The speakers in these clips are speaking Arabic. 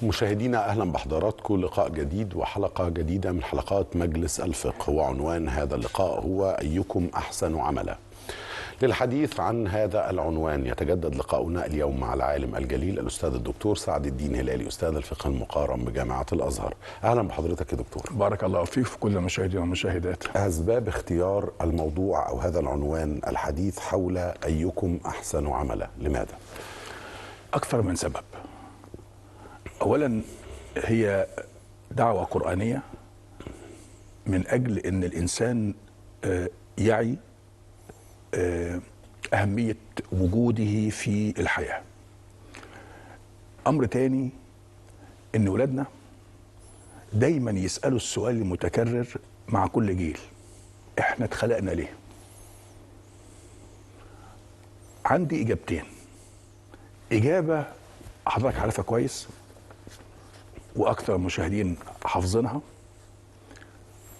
مشاهدينا أهلا بحضراتكم، لقاء جديد وحلقة جديدة من حلقات مجلس الفقه، وعنوان هذا اللقاء هو أيكم أحسن عملا. للحديث عن هذا العنوان يتجدد لقاؤنا اليوم مع العالم الجليل الأستاذ الدكتور سعد الدين هلالي، أستاذ الفقه المقارن بجامعة الأزهر. أهلا بحضرتك يا دكتور. بارك الله فيك في كل المشاهدين والمشاهدات. أسباب اختيار الموضوع أو هذا العنوان الحديث حول أيكم أحسن عملا، لماذا؟ أكثر من سبب. أولا هي دعوة قرآنية من أجل أن الإنسان يعي أهمية وجوده في الحياة. أمر تاني أن ولادنا دايما يسألوا السؤال المتكرر مع كل جيل: إحنا اتخلقنا ليه؟ عندي إجابتين. إجابة حضرتك عارفها كويس وأكثر المشاهدين حافظينها،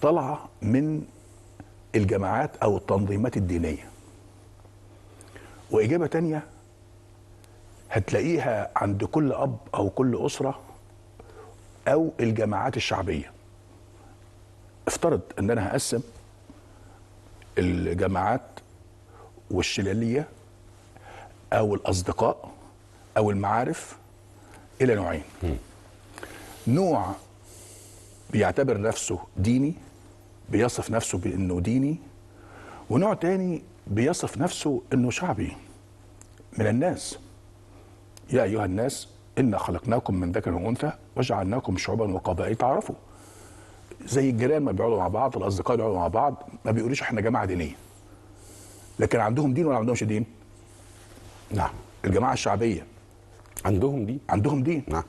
طالعة من الجماعات أو التنظيمات الدينية، وإجابة تانية هتلاقيها عند كل أب أو كل أسرة أو الجماعات الشعبية. افترض أن أنا هقسم الجماعات والشلالية أو الأصدقاء أو المعارف إلى نوعين. نوع بيعتبر نفسه ديني، بيصف نفسه بأنه ديني، ونوع تاني بيصف نفسه أنه شعبي من الناس. يا أيها الناس إنا خلقناكم من ذكر وأنثى وجعلناكم شعوبا وقبائل تعرفوا. زي الجيران ما بيقعدوا مع بعض، الأصدقاء بيقعدوا مع بعض، ما بيقولوش إحنا جماعة دينية، لكن عندهم دين ولا عندهمش دين؟ نعم. الجماعة الشعبية عندهم دين. عندهم دين. نعم.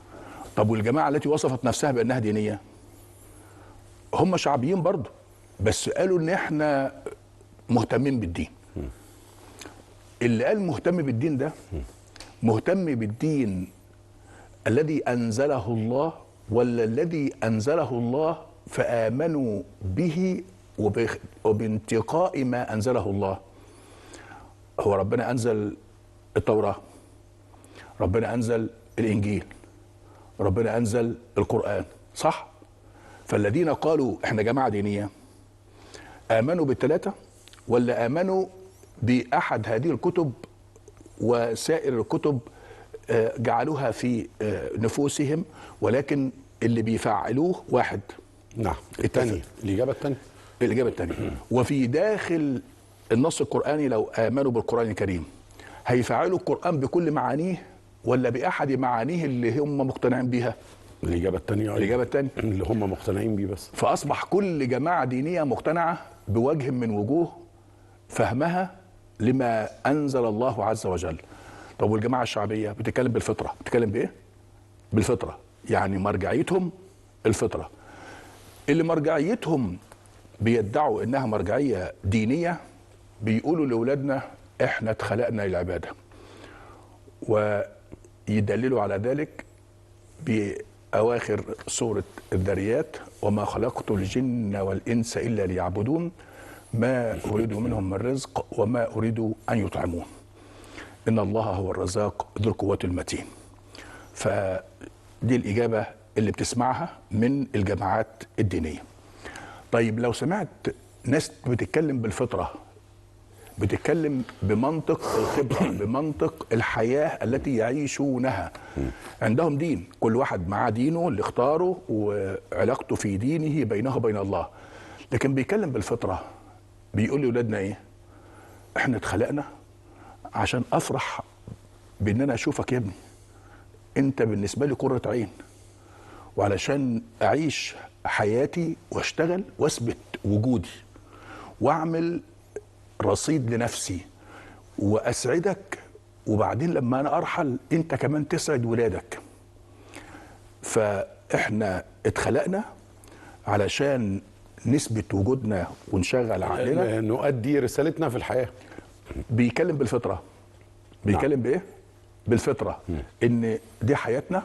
طب والجماعة التي وصفت نفسها بأنها دينية هم شعبيين برضه، بس قالوا إن إحنا مهتمين بالدين. اللي قال مهتم بالدين ده مهتم بالدين الذي أنزله الله ولا الذي أنزله الله فآمنوا به وبانتقاء ما أنزله الله؟ هو ربنا أنزل التوراة، ربنا أنزل الإنجيل، ربنا أنزل القرآن، صح؟ فالذين قالوا إحنا جماعة دينية آمنوا بالثلاثة ولا آمنوا بأحد هذه الكتب وسائر الكتب جعلوها في نفوسهم، ولكن اللي بيفعلوه واحد؟ نعم. الثانية، الإجابة الثانية. وفي داخل النص القرآني لو آمنوا بالقرآن الكريم هيفعلوا القرآن بكل معانيه ولا بأحد معانيه اللي هم مقتنعين بيها؟ الإجابة الثانية. الإجابة الثانية اللي هم مقتنعين بيه بس. فأصبح كل جماعة دينية مقتنعة بوجه من وجوه فهمها لما أنزل الله عز وجل. طب والجماعة الشعبية بتتكلم بالفطرة، بتتكلم بإيه؟ بالفطرة، يعني مرجعيتهم الفطرة. اللي مرجعيتهم بيدعوا إنها مرجعية دينية بيقولوا لأولادنا إحنا اتخلقنا للعبادة، ويدللوا على ذلك بأواخر سورة الذريات: وما خلقت الجن والإنس إلا ليعبدون ما أريد منهم من رزق وما أريد أن يطعمون إن الله هو الرزاق ذو القوة المتين. فدي الإجابة اللي بتسمعها من الجماعات الدينية. طيب لو سمعت ناس بتتكلم بالفطرة، بتتكلم بمنطق الخبرة، بمنطق الحياة التي يعيشونها، عندهم دين، كل واحد معاه دينه اللي اختاره وعلاقته في دينه بينه وبين الله، لكن بيتكلم بالفطرة، بيقول لأولادنا إيه؟ إحنا اتخلقنا عشان أفرح بأن أنا أشوفك يا ابني، أنت بالنسبة لي قرة عين، وعلشان أعيش حياتي واشتغل واثبت وجودي واعمل رصيد لنفسي واسعدك، وبعدين لما انا ارحل انت كمان تسعد ولادك. فاحنا اتخلقنا علشان نثبت وجودنا ونشغل عقلنا، نؤدي رسالتنا في الحياة. بيتكلم بالفطرة. بيتكلم بايه؟ بالفطرة. ان دي حياتنا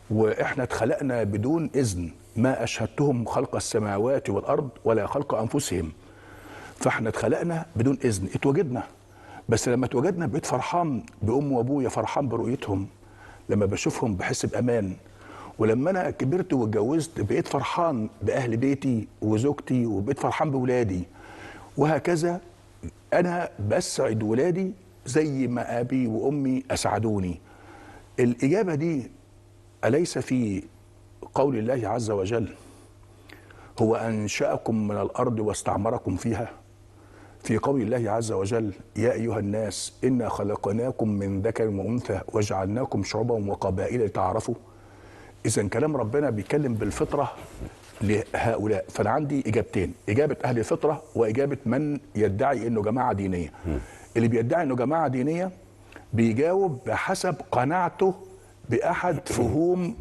واحنا اتخلقنا بدون اذن، ما اشهدتهم خلق السماوات والارض ولا خلق انفسهم. فاحنا اتخلقنا بدون اذن، اتوجدنا، بس لما اتوجدنا بقيت فرحان بام وابويا، فرحان برؤيتهم، لما بشوفهم بحس بامان، ولما انا كبرت واتجوزت بقيت فرحان باهل بيتي وزوجتي، وبقيت فرحان بولادي، وهكذا انا بسعد ولادي زي ما ابي وامي اسعدوني. الاجابه دي اليس في قول الله عز وجل هو انشاكم من الارض واستعمركم فيها؟ في قول الله عز وجل يا ايها الناس انا خلقناكم من ذكر وانثى وجعلناكم شعوبا وقبائل لتعارفوا. اذا كلام ربنا بيتكلم بالفطره لهؤلاء. فانا عندي اجابتين، اجابه اهل الفطره واجابه من يدعي انه جماعه دينيه. اللي بيدعي انه جماعه دينيه بيجاوب بحسب قناعته باحد فهوم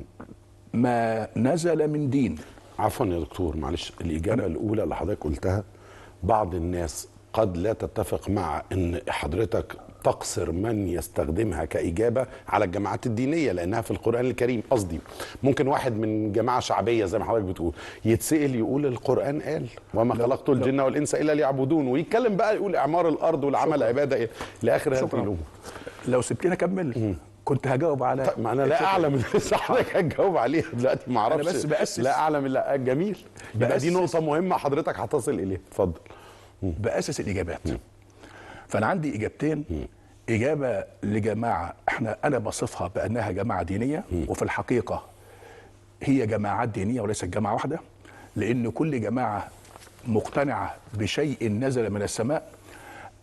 ما نزل من دين. عفوا يا دكتور، معلش، الإجابة الأولى اللي حضرتك قلتها بعض الناس قد لا تتفق مع ان حضرتك تقصر من يستخدمها كإجابة على الجماعات الدينية لأنها في القرآن الكريم. قصدي ممكن واحد من جماعة شعبية زي ما حضرتك بتقول يتسأل يقول القرآن قال وما خلقت الجن والإنس إلا ليعبدون، ويتكلم بقى يقول إعمار الأرض والعمل عبادة لآخر هذه الأمور. لو سبتني أكمل كنت هجاوب على طيب ما أنا لا أعلم اللي حضرتك هتجاوب عليها دلوقتي، ما أعرفش. أنا بس بأسس، لا أعلم إلا جميل. يبقى دي نقطة مهمة حضرتك هتصل إليها. اتفضل. بأسس الإجابات. فأنا عندي إجابتين. إجابة لجماعة أنا بصفها بأنها جماعة دينية، وفي الحقيقة هي جماعات دينية وليست جماعة واحدة، لأن كل جماعة مقتنعة بشيء نزل من السماء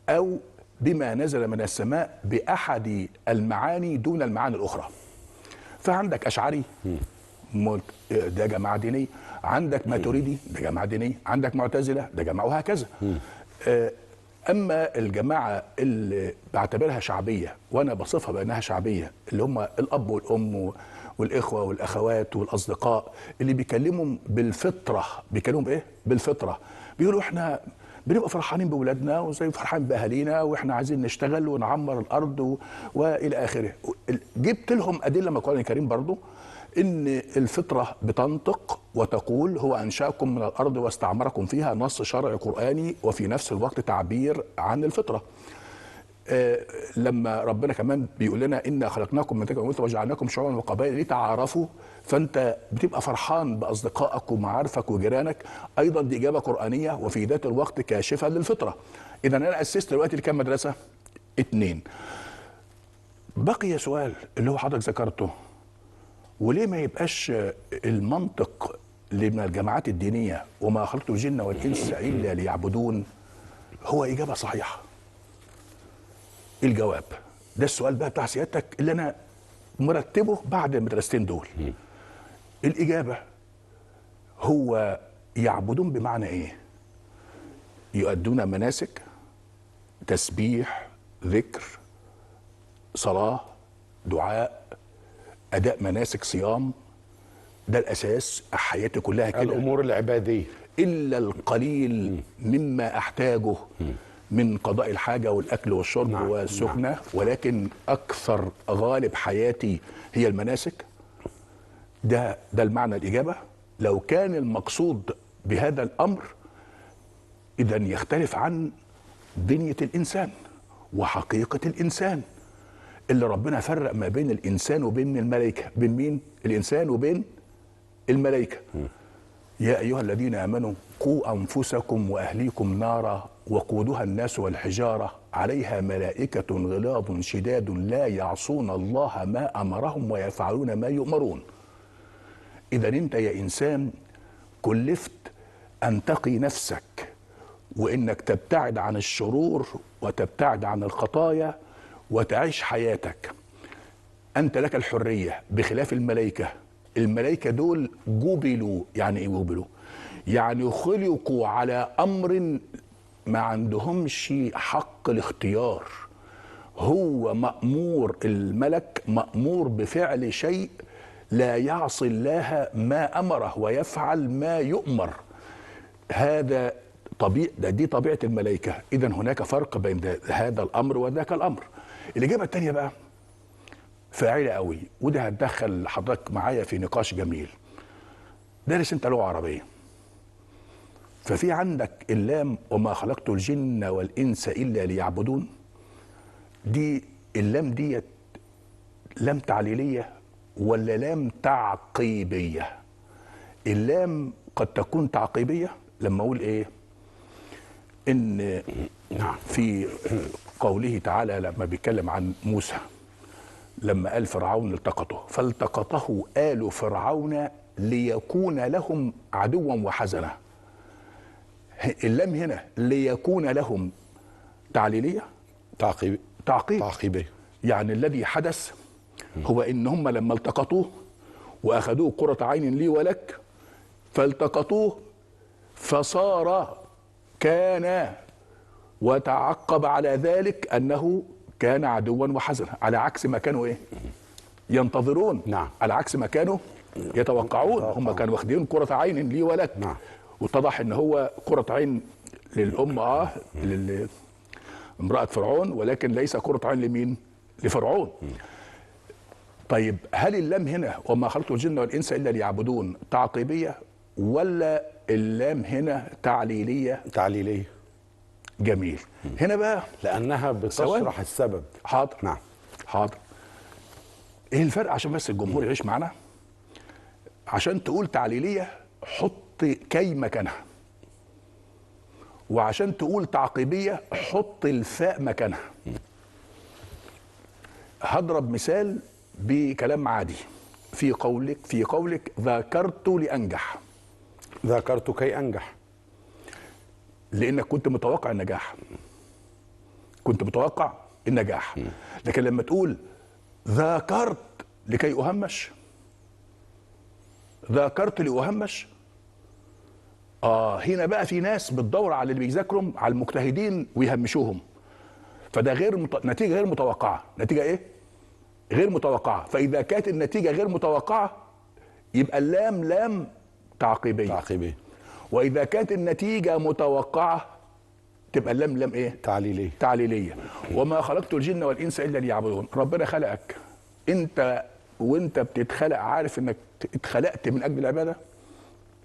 أو بما نزل من السماء بأحد المعاني دون المعاني الأخرى. فعندك أشعري ده جماعة دينية، عندك ماتريدي ده جماعة دينية، عندك معتزلة ده جماعة، وهكذا. أما الجماعة اللي بعتبرها شعبية وأنا بصفها بأنها شعبية، اللي هم الأب والأم والإخوة والأخوات والأصدقاء، اللي بيكلموا بالفطرة. بيكلموا بإيه؟ بالفطرة. بيقولوا إحنا بنبقى فرحانين بولادنا وزي فرحان بأهالينا، وإحنا عايزين نشتغل ونعمر الأرض وإلى آخره. جبت لهم أدلة من القرآن الكريم برضو إن الفطرة بتنطق وتقول هو أنشأكم من الأرض واستعمركم فيها، نص شرعي قرآني وفي نفس الوقت تعبير عن الفطرة. لما ربنا كمان بيقول لنا إنا خلقناكم من ذكر وأنثى وجعلناكم شعوبا وقبائل لتعارفوا، فأنت بتبقى فرحان بأصدقائك ومعارفك وجيرانك. أيضا دي إجابة قرآنية وفي ذات الوقت كاشفة للفطرة. إذا أنا أسست دلوقتي لكام مدرسة؟ 2. بقي سؤال اللي هو حضرتك ذكرته، وليه ما يبقاش المنطق من الجماعات الدينية وما خلقت الجن والإنس إلا ليعبدون هو إجابة صحيحة؟ الجواب ده السؤال بقى بتاع سيادتك اللي أنا مرتبه بعد المدرستين دول. الإجابة هو يعبدون بمعنى إيه؟ يؤدون مناسك، تسبيح، ذكر، صلاة، دعاء، أداء مناسك، صيام. ده الأساس، حياتي كلها كده، الأمور العبادية، إلا القليل مما أحتاجه من قضاء الحاجة والأكل والشرب والسكنة. ولكن أكثر غالب حياتي هي المناسك. ده المعنى الإجابة. لو كان المقصود بهذا الأمر إذن يختلف عن بنية الإنسان وحقيقة الإنسان اللي ربنا فرق ما بين الإنسان وبين الملائكة. بين مين؟ الإنسان وبين الملائكة. يا أيها الذين آمنوا قوا أنفسكم وأهليكم نارا وقودها الناس والحجارة عليها ملائكة غلاظ شداد لا يعصون الله ما أمرهم ويفعلون ما يؤمرون. إذا أنت يا إنسان كلفت أن تقي نفسك وإنك تبتعد عن الشرور وتبتعد عن الخطايا وتعيش حياتك. أنت لك الحرية بخلاف الملائكة. الملائكة دول جبلوا. يعني إيه جبلوا؟ يعني خلقوا على أمر ما عندهمش حق الاختيار. هو مأمور، الملك مأمور بفعل شيء لا يعصي الله ما أمره ويفعل ما يؤمر. هذا دي طبيعة الملائكة. إذا هناك فرق بين هذا الأمر وذاك الأمر. الإجابة الثانية بقى فاعلة قوي، وده هتدخل حضرتك معايا في نقاش جميل. دارس انت لغة عربية، ففي عندك اللام وما خلقت الجن والإنس إلا ليعبدون. دي اللام ديت لام تعليلية ولا لام تعقيبية؟ اللام قد تكون تعقيبية لما أقول إيه؟ إن في قوله تعالى لما بيتكلم عن موسى لما قال فرعون التقطه، فالتقطه آل فرعون ليكون لهم عدوا وحزنا. اللام هنا ليكون لهم تعليلية تعقيبية. يعني الذي حدث هو إن هم لما التقطوه وأخذوه قرة عين لي ولك، فالتقطوه فصار كان، وتعقب على ذلك أنه كان عدوا وحزنا، على عكس ما كانوا إيه؟ ينتظرون. نعم. على عكس ما كانوا يتوقعون. هم كانوا واخدين قرة عين لي ولك. نعم. واتضح ان هو قرة عين للأم امرأة فرعون، ولكن ليس قرة عين لمين؟ لفرعون. طيب هل اللام هنا وما خلقت الجن والإنس إلا ليعبدون تعقيبية ولا اللام هنا تعليلية؟ تعليلية. جميل. هنا بقى لأنها بتشرح السبب. حاضر. نعم. حاضر. ايه الفرق عشان بس الجمهور يعيش معنا؟ عشان تقول تعليلية حط كي مكانها، وعشان تقول تعقيبية حط الفاء مكانها. هضرب مثال بكلام عادي في قولك ذاكرت لأنجح. ذاكرت كي أنجح، لأنك كنت متوقع النجاح. كنت متوقع النجاح. لكن لما تقول ذاكرت لكي أهمش، ذاكرت لأهمش، هنا بقى في ناس بتدور على اللي بيذاكرهم على المجتهدين ويهمشوهم، فده نتيجة غير متوقعة. نتيجة ايه؟ غير متوقعة. فإذا كانت النتيجة غير متوقعة يبقى اللام لام تعقيبية. وإذا كانت النتيجة متوقعة تبقى اللام لام ايه؟ تعليلية. وما خلقت الجن والإنس إلا ليعبدون. ربنا خلقك انت وانت بتتخلق عارف انك اتخلقت من أجل العبادة؟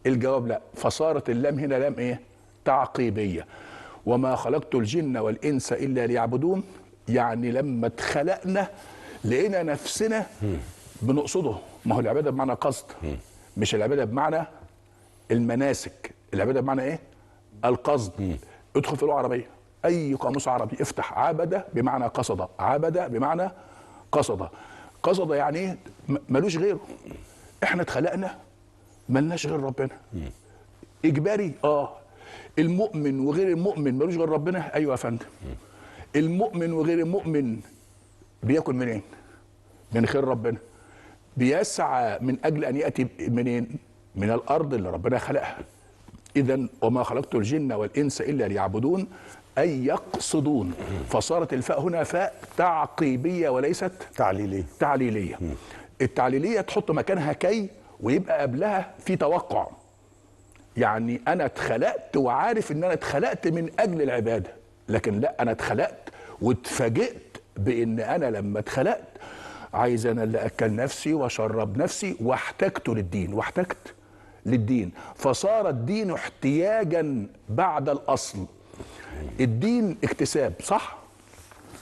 الجواب لا. فصارت اللام هنا لام ايه؟ تعقيبية. وما خلقت الجن والإنس إلا ليعبدون، يعني لما اتخلقنا لقينا نفسنا بنقصده. ما هو العبادة بمعنى قصد، مش العبادة بمعنى المناسك. العبادة بمعنى ايه؟ القصد. ادخل في اللغة العربية أي قاموس عربي افتح عبد بمعنى قصد، عبد بمعنى قصد. قصد يعني ايه؟ ملوش غيره. احنا اتخلقنا ملناش غير ربنا. اجباري المؤمن وغير المؤمن ملوش غير ربنا. ايوه يا فندم. المؤمن وغير المؤمن بياكل منين؟ من خير ربنا. بيسعى من اجل ان ياتي منين؟ من الارض اللي ربنا خلقها. اذا وما خلقت الجن والانس الا ليعبدون اي يقصدون. فصارت الفاء هنا فاء تعقيبيه وليست تعليليه. التعليليه تحط مكانها كي ويبقى قبلها في توقع. يعني انا اتخلقت وعارف ان انا اتخلقت من اجل العباده، لكن لا، انا اتخلقت واتفاجئت بان انا لما اتخلقت عايز انا اللي اكل نفسي واشرب نفسي، واحتجت للدين. فصار الدين احتياجا بعد الاصل. الدين اكتساب، صح؟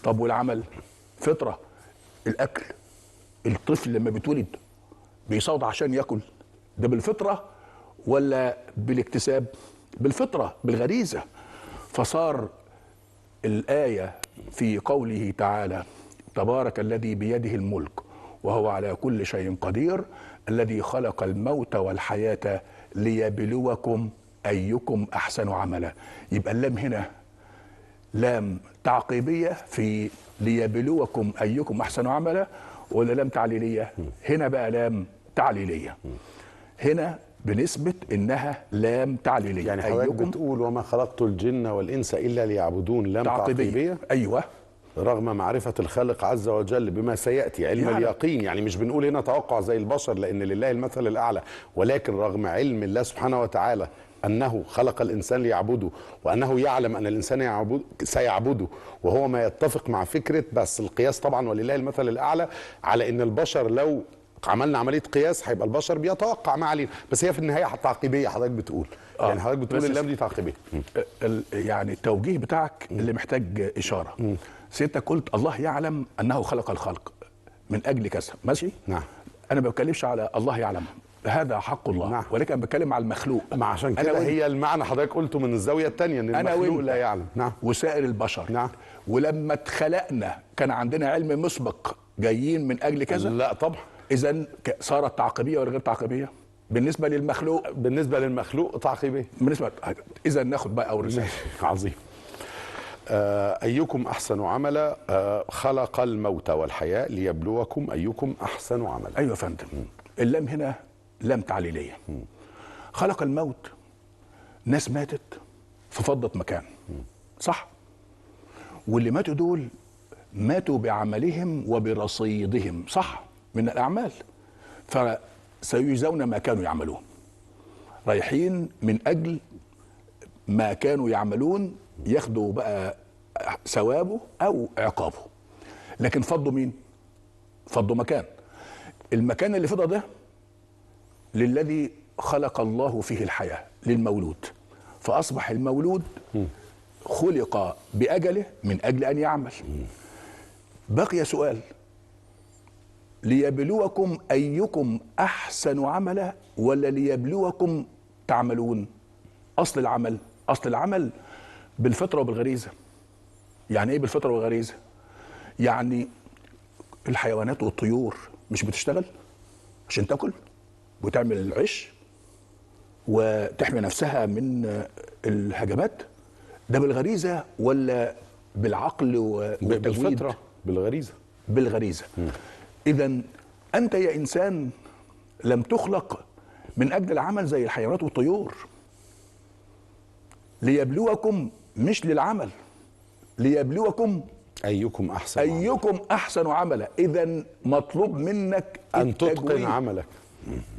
طب والعمل فطره. الاكل، الطفل لما بيتولد بيصوت عشان ياكل، ده بالفطره ولا بالاكتساب؟ بالفطره، بالغريزه. فصار الايه في قوله تعالى تبارك الذي بيده الملك وهو على كل شيء قدير الذي خلق الموت والحياه ليبلوكم ايكم احسن عملا. يبقى اللام هنا لام تعقيبيه في ليبلوكم ايكم احسن عملا ولا لام تعليليه؟ هنا بقى لام تعليليه. هنا بنثبت انها لام تعليليه. يعني حضرتك بتقول وما خلقت الجن والانس الا ليعبدون لام تعقيبيه. ايوه. رغم معرفة الخالق عز وجل بما سيأتي، علم اليقين. يعني مش بنقول هنا توقع زي البشر لأن لله المثل الأعلى، ولكن رغم علم الله سبحانه وتعالى أنه خلق الإنسان ليعبده، وأنه يعلم أن الإنسان سيعبده، وهو ما يتفق مع فكرة بس القياس طبعا ولله المثل الأعلى على أن البشر لو عملنا عملية قياس هيبقى البشر بيتوقع ما علينا، بس هي في النهاية تعقيبية. حضرتك بتقول يعني حضرتك بتقول اللام دي تعقيبية. يعني التوجيه بتاعك اللي محتاج إشارة. سيادتك قلت الله يعلم أنه خلق الخلق من أجل كذا، ماشي؟ نعم. انا ما بتكلمش على الله يعلم، هذا حق الله. نعم. ولكن انا بتكلم على المخلوق. ما عشان أنا كده وإنت. هي المعنى حضرتك قلته من الزاويه الثانيه ان أنا المخلوق وإنت لا يعلم. نعم. وسائر البشر. نعم. ولما اتخلقنا كان عندنا علم مسبق جايين من اجل كذا؟ لا طبعا. اذا صارت تعقيبيه ولا غير تعقيبيه؟ بالنسبه للمخلوق. بالنسبه للمخلوق تعقيبيه. اذا ناخد بقى اول رساله. عظيم. أيكم أحسن عملا، خلق الموت والحياة ليبلوكم أيكم أحسن عملا. ايوه يا فندم. اللام هنا لام تعليليه. خلق الموت، ناس ماتت ففضت مكان، صح؟ واللي ماتوا دول ماتوا بعملهم وبرصيدهم، صح؟ من الأعمال، فسيجزون ما كانوا يعملون، رايحين من أجل ما كانوا يعملون، ياخدوا بقى ثوابه أو عقابه. لكن فضوا مين؟ فضوا مكان. المكان اللي فضى ده للذي خلق الله فيه الحياة، للمولود، فأصبح المولود خلق بأجله من أجل أن يعمل. بقي سؤال: ليبلوكم أيكم أحسن عملا ولا ليبلوكم تعملون؟ أصل العمل بالفطرة وبالغريزة. يعني إيه بالفطرة والغريزة؟ يعني الحيوانات والطيور مش بتشتغل عشان تاكل وتعمل العش وتحمي نفسها من الهجمات؟ ده بالغريزة ولا بالعقل والتجويد؟ بالفطرة، بالغريزة. بالغريزة. إذا أنت يا إنسان لم تخلق من أجل العمل زي الحيوانات والطيور. ليبلوكم، مش للعمل، ليبلوكم أيكم أحسن عملا. إذا مطلوب منك أن تتقن عملك،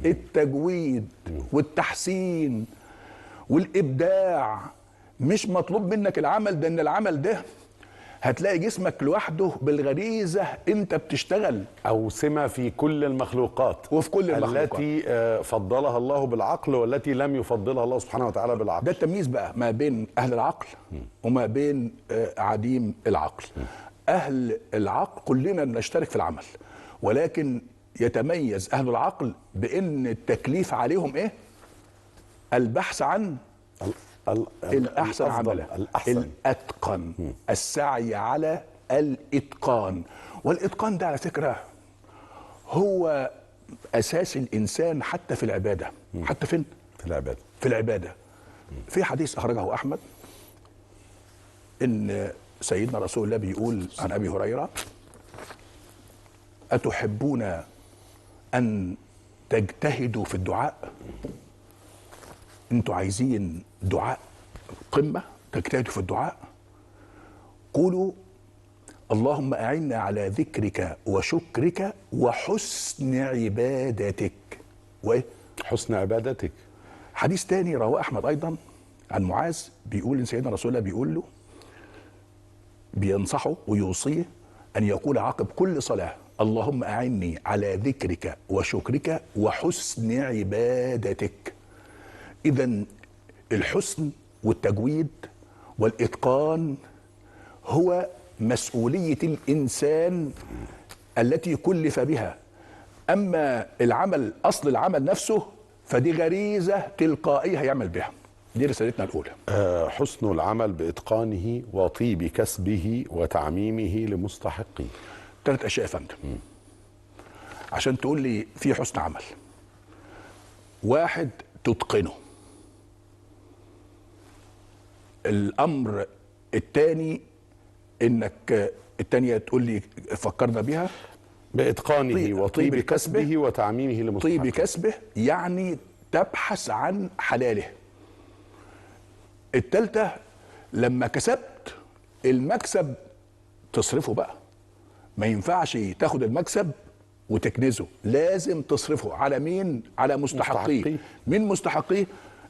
التجويد والتحسين والإبداع. مش مطلوب منك العمل ده، إن العمل ده هتلاقي جسمك لوحده بالغريزة أنت بتشتغل. أو سمة في كل المخلوقات، وفي كل المخلوقات التي فضلها الله بالعقل والتي لم يفضلها الله سبحانه وتعالى بالعقل. ده التمييز بقى ما بين أهل العقل وما بين عديم العقل. أهل العقل كلنا نشترك في العمل، ولكن يتميز أهل العقل بأن التكليف عليهم إيه؟ البحث عن الأحسن عملا، الأتقن، السعي على الإتقان. والإتقان ده على فكرة هو أساس الإنسان حتى في العبادة. حتى فين؟ في العبادة. في حديث أخرجه أحمد إن سيدنا رسول الله بيقول عن أبي هريرة: أتحبون أن تجتهدوا في الدعاء؟ انتوا عايزين دعاء قمة تجتهدوا في الدعاء؟ قولوا: اللهم أعنا على ذكرك وشكرك وحسن عبادتك. وإيه؟ حسن عبادتك. حديث تاني رواه أحمد أيضا عن معاذ، بيقول إن سيدنا رسول الله بيقول له، بينصحه ويوصيه أن يقول عقب كل صلاة: اللهم أعني على ذكرك وشكرك وحسن عبادتك. إذن الحسن والتجويد والإتقان هو مسؤولية الإنسان التي كلف بها. أما العمل، أصل العمل نفسه، فدي غريزة تلقائية هيعمل بها. دي رسالتنا الأولى. حسن العمل بإتقانه وطيب كسبه وتعميمه لمستحقيه. 3 أشياء يا فندم عشان تقول لي في حسن عمل. 1، تتقنه. الأمر الثاني إنك الثانية تقول لي فكرنا بها بإتقانه وطيب كسبه وتعميمه لمستحقيه. طيب كسبه يعني تبحث عن حلاله. الثالثة لما كسبت المكسب تصرفه بقى. ما ينفعش تاخد المكسب وتكنزه، لازم تصرفه على مين؟ على مستحقيه. مين مستحقيه؟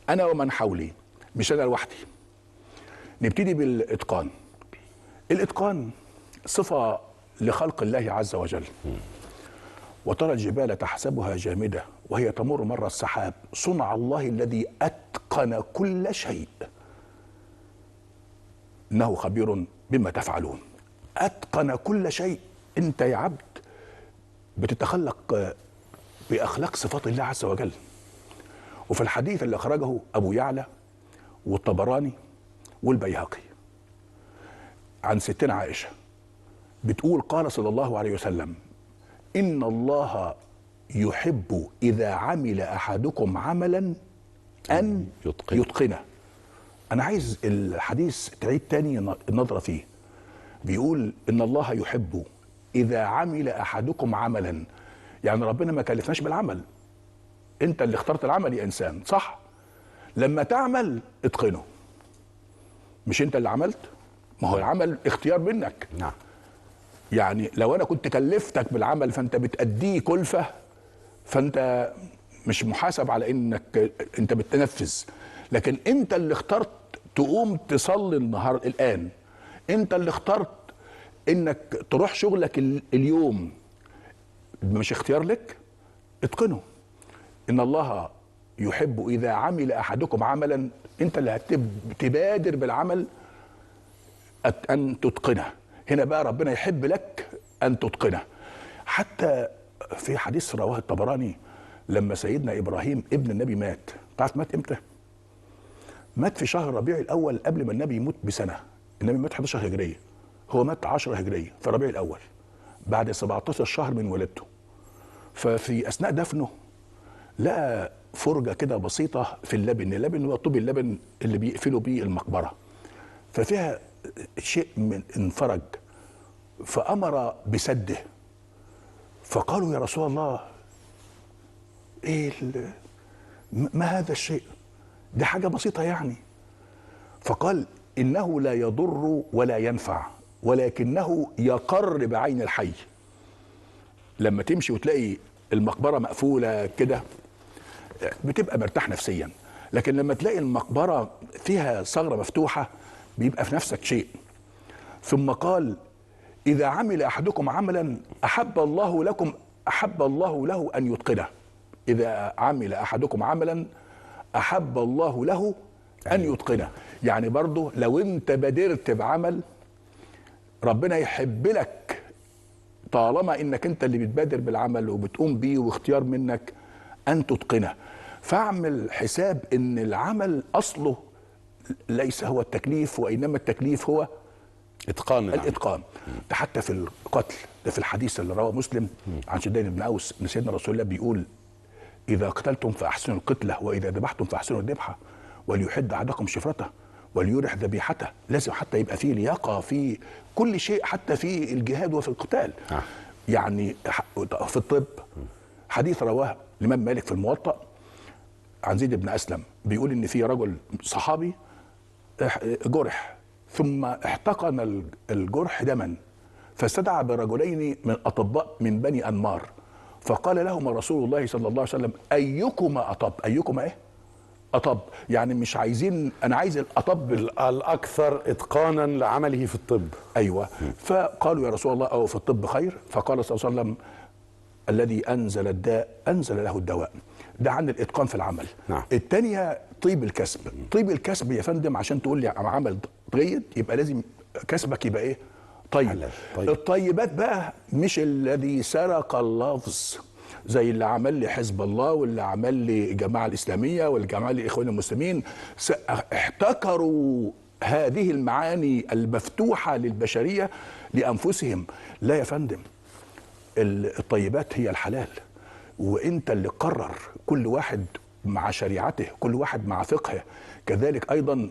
أنا ومن حولي، مش أنا لوحدي. نبتدي بالإتقان. الإتقان صفة لخلق الله عز وجل. وترى الجبال تحسبها جامدة وهي تمر مر السحاب، صنع الله الذي أتقن كل شيء إنه خبير بما تفعلون. أتقن كل شيء. أنت يا عبد بتتخلق بأخلاق صفات الله عز وجل. وفي الحديث اللي أخرجه أبو يعلى والطبراني والبيهقي عن ستنا عائشة بتقول قال صلى الله عليه وسلم: إن الله يحب إذا عمل أحدكم عملا أن يتقنه. أنا عايز الحديث تعيد تاني النظرة فيه. بيقول إن الله يحب إذا عمل أحدكم عملا، يعني ربنا ما كلفناش بالعمل، أنت اللي اخترت العمل يا إنسان، صح؟ لما تعمل اتقنه، مش أنت اللي عملت، ما هو العمل اختيار منك. نعم. يعني لو أنا كنت كلفتك بالعمل فأنت بتأديه كلفة، فأنت مش محاسب على إنك أنت بتنفذ، لكن أنت اللي اخترت تقوم تصلي النهار الآن، أنت اللي اخترت إنك تروح شغلك اليوم، مش اختيار لك، اتقنه. إن الله يحب إذا عمل أحدكم عملا، أنت اللي هتبادر بالعمل أن تتقنه. هنا بقى ربنا يحب لك أن تتقنه. حتى في حديث رواه الطبراني لما سيدنا إبراهيم ابن النبي مات، تعرف مات إمتى؟ مات في شهر ربيع الأول قبل ما النبي يموت بسنة. النبي مات 11 هجرية، هو مات 10 هجرية في ربيع الأول بعد 17 شهر من ولادته. ففي أثناء دفنه لقى فرجة كده بسيطة في اللبن هو طوب اللبن اللي بيقفلوا بيه المقبرة، ففيها شيء من انفرج، فأمر بسده. فقالوا يا رسول الله ايه ما هذا الشيء؟ دي حاجة بسيطة يعني. فقال إنه لا يضر ولا ينفع ولكنه يقر بعين الحي. لما تمشي وتلاقي المقبرة مقفولة كده بتبقى مرتاح نفسيا، لكن لما تلاقي المقبرة فيها ثغرة مفتوحة بيبقى في نفسك شيء. ثم قال إذا عمل أحدكم عملا أحب الله له أن يتقنه. إذا عمل أحدكم عملا أحب الله له أن يتقنه. يعني برضو لو أنت بادرت بعمل ربنا يحب لك، طالما إنك أنت اللي بتبادر بالعمل وبتقوم بيه واختيار منك أن تتقنه. فاعمل حساب إن العمل أصله ليس هو التكليف، وإنما التكليف هو الإتقان. ده حتى في القتل، ده في الحديث اللي رواه مسلم عن شداد بن أوس إن سيدنا رسول الله بيقول إذا قتلتم فأحسنوا القتلة وإذا ذبحتم فأحسنوا الذبحة وليحد أحدكم شفرته وليرح ذبيحته. لازم حتى يبقى فيه لياقة في كل شيء، حتى في الجهاد وفي القتال. يعني في الطب حديث رواه الإمام مالك في الموطأ عن زيد بن أسلم بيقول إن في رجل صحابي جرح ثم احتقن الجرح دما، فاستدعى برجلين من أطباء من بني أنمار، فقال لهما رسول الله صلى الله عليه وسلم أيكما أطب؟ أيكما إيه؟ أطب، يعني مش عايزين، أنا عايز الأطب الأكثر إتقانا لعمله في الطب. أيوة. فقالوا يا رسول الله أو في الطب خير؟ فقال صلى الله عليه وسلم الذي أنزل الداء أنزل له الدواء. ده عن الإتقان في العمل. الثانية طيب الكسب. طيب الكسب يا فندم عشان تقول لي عمل جيد يبقى لازم كسبك يبقى إيه؟ طيب. الطيبات بقى مش الذي سرق اللفظ زي اللي عمل لي حزب الله واللي عمل لي الجماعة الإسلامية والجماعة الإخوان المسلمين، احتكروا هذه المعاني المفتوحة للبشرية لأنفسهم. لا يا فندم، الطيبات هي الحلال، وانت اللي قرر، كل واحد مع شريعته، كل واحد مع فقهه. كذلك ايضا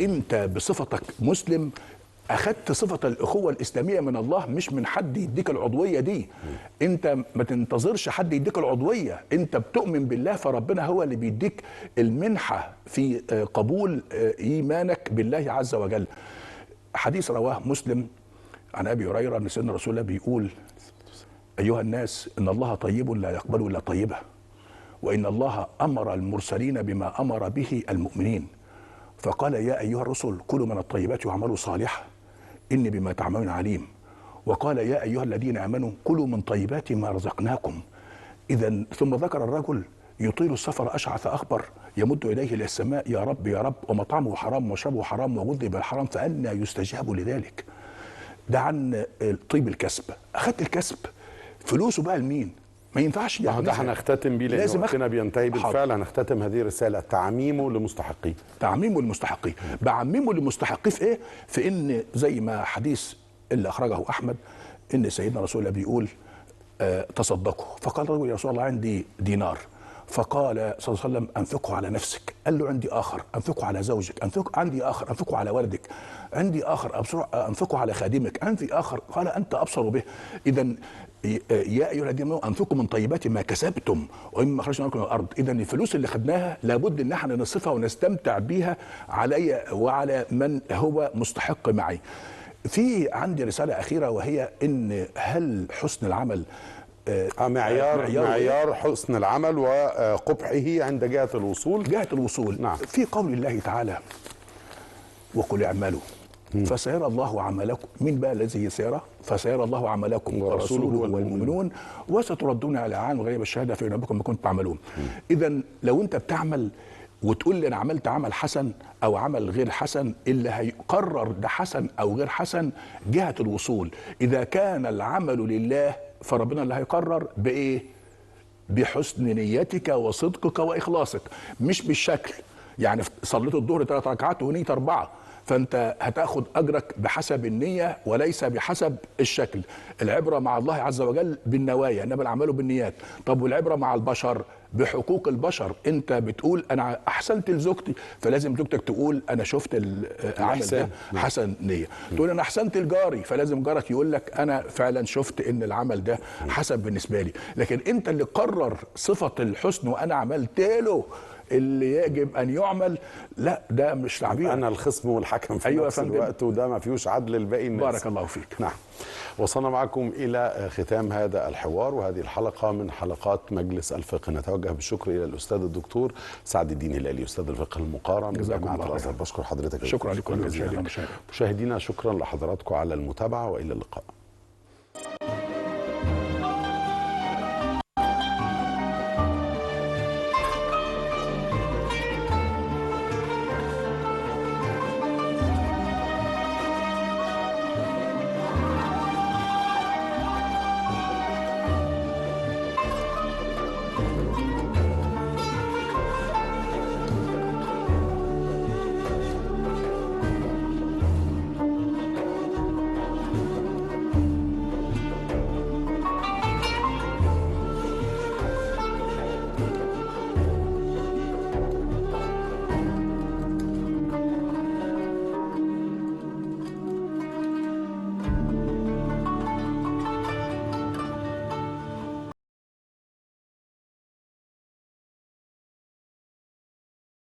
انت بصفتك مسلم اخذت صفة الاخوة الاسلامية من الله، مش من حد يديك العضوية دي. انت ما تنتظرش حد يديك العضوية، انت بتؤمن بالله فربنا هو اللي بيديك المنحة في قبول ايمانك بالله عز وجل. حديث رواه مسلم عن ابي هريرة ان سيدنا رسول الله بيقول أيها الناس إن الله طيب لا يقبل إلا طيبة، وإن الله أمر المرسلين بما أمر به المؤمنين، فقال يا أيها الرسل كلوا من الطيبات واعملوا صالحا إني بما تعملون عليم، وقال يا أيها الذين آمنوا كلوا من طيبات ما رزقناكم. إذا ثم ذكر الرجل يطيل السفر أشعث أخبر يمد إليه إلى السماء يا رب يا رب ومطعمه حرام ومشربه حرام وغذي بالحرام فأنى يستجاب لذلك. ده عن طيب الكسب. أخذت الكسب، فلوسه بقى لمين؟ ما ينفعش ده هنختتم بيه لان وقتنا بينتهي بالفعل. هنختتم هذه الرساله تعميمه لمستحقيه. تعميمه لمستحقيه. بعممه لمستحقيه في ايه؟ في ان زي ما حديث اللي اخرجه احمد ان سيدنا رسول الله بيقول تصدقوا، فقال رجل يا رسول الله عندي دينار، فقال صلى الله عليه وسلم انفقه على نفسك. قال له عندي اخر انفقه على زوجك، عندي اخر انفقه على ولدك، عندي اخر انفقه على خادمك، عندي اخر قال انت ابصر به. اذا يا ايها الذين امنوا انفقوا من طيبات ما كسبتم ومما اخرجنا لكم من الارض. اذا الفلوس اللي خدناها لابد ان احنا نصرفها ونستمتع بيها علي وعلى من هو مستحق معي. في عندي رساله اخيره وهي ان هل حسن العمل معيار حسن العمل وقبحه عند جهة الوصول. نعم. في قول الله تعالى وقل اعملوا فسيرى الله عملكم. مين بقى الذي سيرى؟ فسيرى الله عملكم ورسوله والمؤمنون وستردون على عالم غيب الشهاده فينبئكم بما كنتم تعملون. اذا لو انت بتعمل وتقول لي انا عملت عمل حسن او عمل غير حسن، اللي هيقرر ده حسن او غير حسن جهة الوصول. اذا كان العمل لله فربنا اللي هيقرر بايه؟ بحسن نيتك وصدقك واخلاصك، مش بالشكل. يعني صليت الظهر 3 ركعات ونيت 4، فانت هتاخد اجرك بحسب النيه وليس بحسب الشكل. العبره مع الله عز وجل بالنوايا، انما الاعمال بالنيات. طب والعبره مع البشر بحقوق البشر. انت بتقول انا احسنت لزوجتي، فلازم زوجتك تقول انا شفت العمل ده حسن نيه. تقول انا احسنت لجاري، فلازم جارك يقول لك انا فعلا شفت ان العمل ده حسن بالنسبه لي. لكن انت اللي قرر صفه الحسن وانا عملت له اللي يجب ان يعمل، لا ده مش تعبير. انا الخصم والحكم في نفس الوقت، وده ما فيهوش عدل لباقي الناس. بارك الله فيك. نعم. وصلنا معكم الى ختام هذا الحوار وهذه الحلقه من حلقات مجلس الفقه. نتوجه بالشكر الى الاستاذ الدكتور سعد الدين هلالي استاذ الفقه المقارن جزاكم الله خير. بشكر حضرتك. شكرا لكم مشاهدينا شكرا لحضراتكم على المتابعه والى اللقاء.